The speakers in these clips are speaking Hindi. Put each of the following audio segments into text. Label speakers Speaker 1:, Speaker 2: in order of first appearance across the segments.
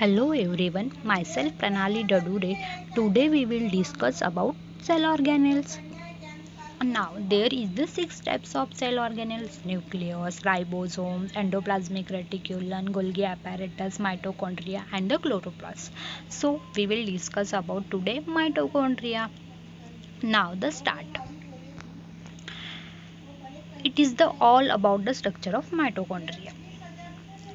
Speaker 1: Hello everyone, myself Pranali Dadure. Today we will discuss about cell organelles. Now there is the six types of cell organelles: nucleus, ribosomes, endoplasmic reticulum, Golgi apparatus, mitochondria and the chloroplast. So we will discuss about today mitochondria. Now the start. It is the all about the structure of mitochondria.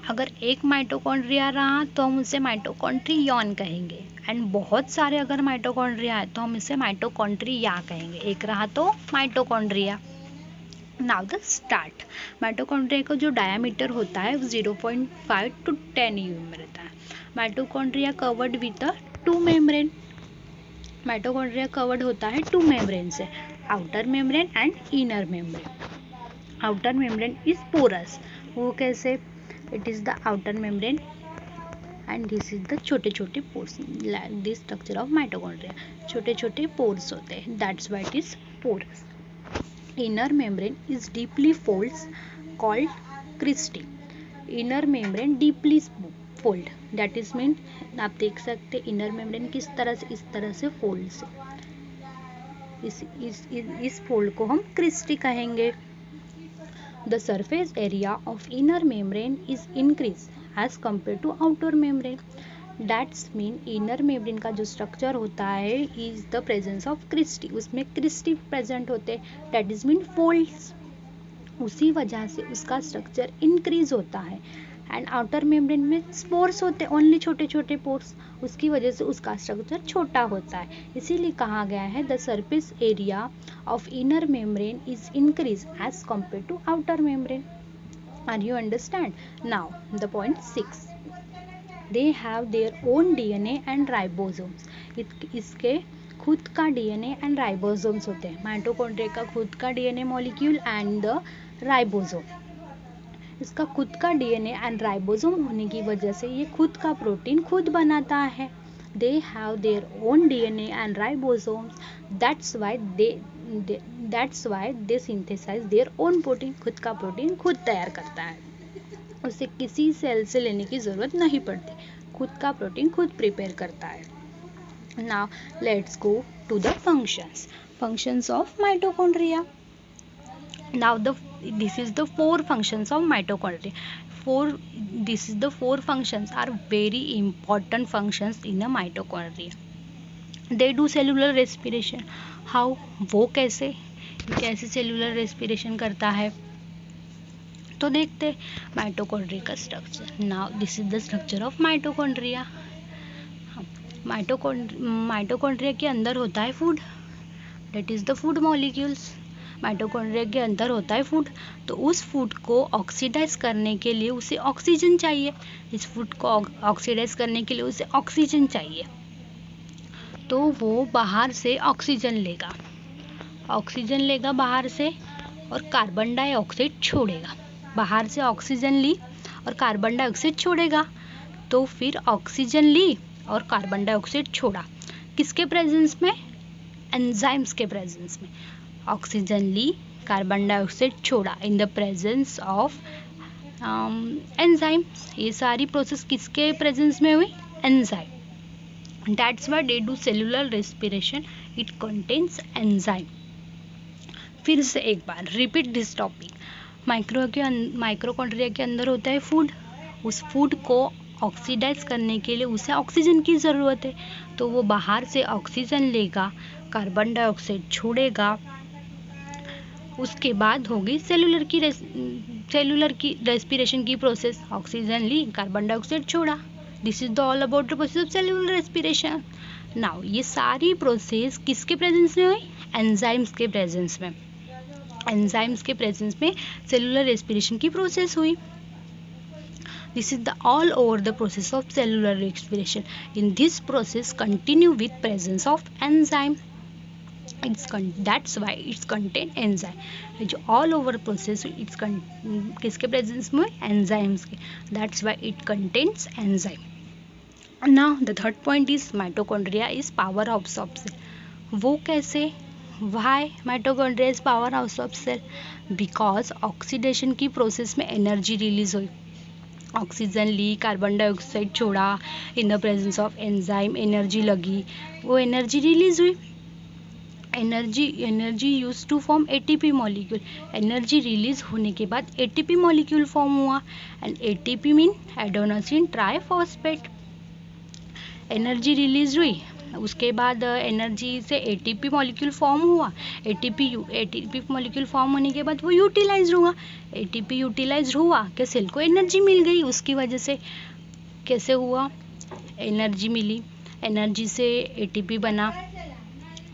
Speaker 1: अगर एक माइटोकॉन्ड्रिया रहा तो हम उसे माइटोकॉन्ड्रियन कहेंगे एंड बहुत सारे अगर माइटोकॉन्ड्रिया है तो हम इसे माइटोकॉन्ड्रिया कहेंगे। एक रहा तो mitochondria. Now the start. Mitochondria का जो डायामीटर होता है वो 0.5 to 10 में रहता है। Mitochondria covered with two membrane. Mitochondria covered होता है टू मेम्ब्रेन से, outer membrane and inner membrane. Outer membrane is porous. वो कैसे? It is the outer membrane and this is the छोटे छोटे pores, like this structure of mitochondria. छोटे छोटे pores होते हैं, that's why it is porous. Inner membrane is deeply folds called cristae. Inner membrane deeply fold, that is mean आप देख सकते हैं inner membrane किस तरह से, इस तरह से fold से, इस fold को हम cristae कहेंगे. The surface area of inner membrane is increased as compared to outer membrane. That's mean inner membrane का जो structure होता है is the presence of cristae. उसमें cristae present होते हैं, that is mean folds. उसी वजह से उसका structure increase होता है. एंड आउटर मेम्ब्रेन में स्पोर्स होते हैं, ओनली छोटे छोटे पोर्स, उसकी वजह से उसका स्ट्रक्चर छोटा होता है. इसीलिए कहा गया है the surface area of inner membrane is increase as compare to outer membrane. Are you understand? Now the point 6. They have their own DNA and ribosomes. इसके खुद का डीएनए एंड राइबोसोम्स होते हैं. माइटोकॉन्ड्रिया का खुद का DNA molecule and the ribosome. इसका खुद का डीएनए एंड राइबोसोम होने की वजह से ये खुद का प्रोटीन खुद बनाता है. They have their own DNA and ribosomes, that's why they synthesise their own protein. खुद का प्रोटीन खुद तैयार करता है, उसे किसी सेल से लेने की ज़रूरत नहीं पड़ती, खुद का प्रोटीन खुद प्रिपेयर करता है. Now let's go to the functions of mitochondria. Now this is the four functions of mitochondria. This is the four functions are very important functions in a mitochondria. They do cellular respiration. How? वो कैसे सेलुलर रेस्पिरेशन करता है तो देखते. माइटोकॉन्ड्रिया का structure. Now this is the structure of mitochondria. Mitochondria के अंदर होता है food, that is the food molecules. Mitochondria के अंदर होता है फूड, तो उस फूड को ऑक्सीडाइज करने के लिए उसे ऑक्सीजन चाहिए. इस फूड को ऑक्सीडाइज करने के लिए उसे ऑक्सीजन चाहिए, तो वो बाहर से ऑक्सीजन लेगा बाहर से, और कार्बन डाइऑक्साइड छोड़ेगा. बाहर से ऑक्सीजन ली और कार्बन डाइऑक्साइड छोड़ेगा, तो फिर ऑक्सीजन ली और कार्बन डाइऑक्साइड छोड़ा. किसके प्रेजेंस में? एंजाइम्स के प्रेजेंस में. ऑक्सीजन ली, कार्बन डाइऑक्साइड छोड़ा, in the presence of enzyme. ये सारी प्रोसेस किसके प्रेजेंस में हुई? Enzyme. That's why they do cellular respiration, it contains enzyme. फिर से एक बार रिपीट दिस टॉपिक. माइक्रोकॉन्ड्रिया के अंदर होता है फूड, उस फूड को ऑक्सीडाइज करने के लिए उसे ऑक्सीजन की ज़रूरत है, तो वो बाहर से ऑक्सीजन लेगा, कार्बन डाइऑक्साइड छोड़ेगा. उसके बाद होगी सेलुलर की रेस्पिरेशन की प्रोसेस. ऑक्सीजन ली, कार्बन डाइऑक्साइड छोड़ा. This is the all about the process of cellular respiration. Now ये सारी प्रोसेस किसके प्रेजेंस में हुई? एंजाइम्स के प्रेजेंस में. एंजाइम्स के प्रेजेंस में सेलुलर रेस्पिरेशन की प्रोसेस हुई. This is the all over the process of cellular respiration. In this process continue with presence of enzyme. That's why it's contain enzyme. जो all over process किसके presence में? Enzymes के. That's why it contains enzyme. Now the third point is mitochondria is powerhouse of cell. वो कैसे? Why mitochondria is powerhouse of cell? Because oxidation की process में energy release हुई. ऑक्सीजन ली, कार्बन डाइऑक्साइड छोड़ा, in the presence of enzyme energy लगी, वो एनर्जी रिलीज हुई। Energy use to form ATP molecule. Energy release होने के बाद एटीपी मॉलिक्यूल फॉर्म हुआ, and ATP mean adenosine triphosphate. Energy release हुई, उसके बाद एनर्जी से एटीपी मॉलिक्यूल फॉर्म हुआ। एटीपी मॉलिक्यूल फॉर्म होने के बाद वो यूटिलाइज हुआ। एटीपी यूटिलाइज हुआ कि सेल को एनर्जी मिल गई, उसकी वजह से। कैसे हुआ? एनर्जी मिली, एनर्जी से एटीपी बना,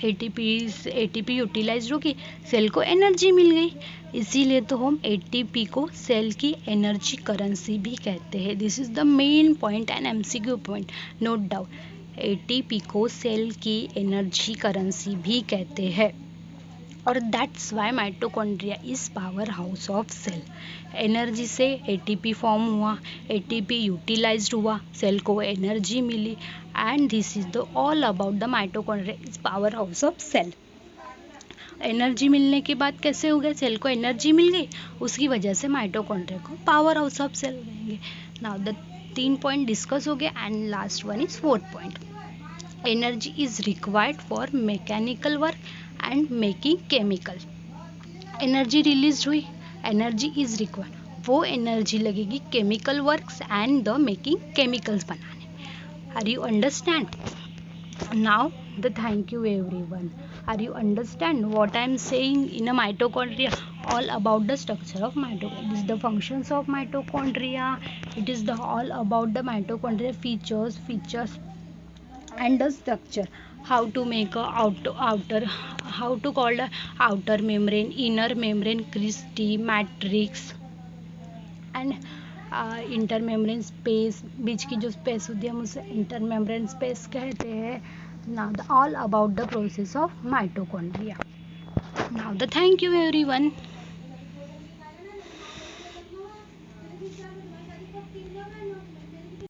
Speaker 1: एटीपी यूटिलाइज होगी, सेल को एनर्जी मिल गई। इसीलिए तो हम एटीपी को सेल की एनर्जी करेंसी भी कहते हैं। This is the main point and MCQ point, note down. ATP को सेल की एनर्जी करेंसी भी कहते हैं, और that's why mitochondria is power house of cell. Energy से एटीपी फॉर्म हुआ, एटीपी यूटिलाइज्ड हुआ, सेल को एनर्जी मिली, and this is the all about the mitochondria is power house of cell. Energy मिलने के बाद कैसे हो गया? सेल को एनर्जी मिल गई, उसकी वजह से माइटोकॉन्ड्रिया को पावर हाउस ऑफ सेल कहेंगे। नाउ द 3 पॉइंट डिस्कस हो गया, and last one is 4th point. Energy is required for mechanical work and making chemical. Energy release हुई, एनर्जी इज रिक्वायर्ड, वो एनर्जी लगेगी chemical works and the making chemicals बनाने। Are you understand? Now the thank you everyone. Are you understand what I am saying in a mitochondria? All about the structure of mitochondria. It is the functions of mitochondria. It is the all about the mitochondria features and the structure. How to make a outer how to call the outer membrane, inner membrane, cristae, matrix and intermembrane space, बीच की जो स्पेस होती है हम उसे इंटर मेम्ब्रेन स्पेस कहते हैं। Now all about the process of mitochondria. Now the thank you everyone.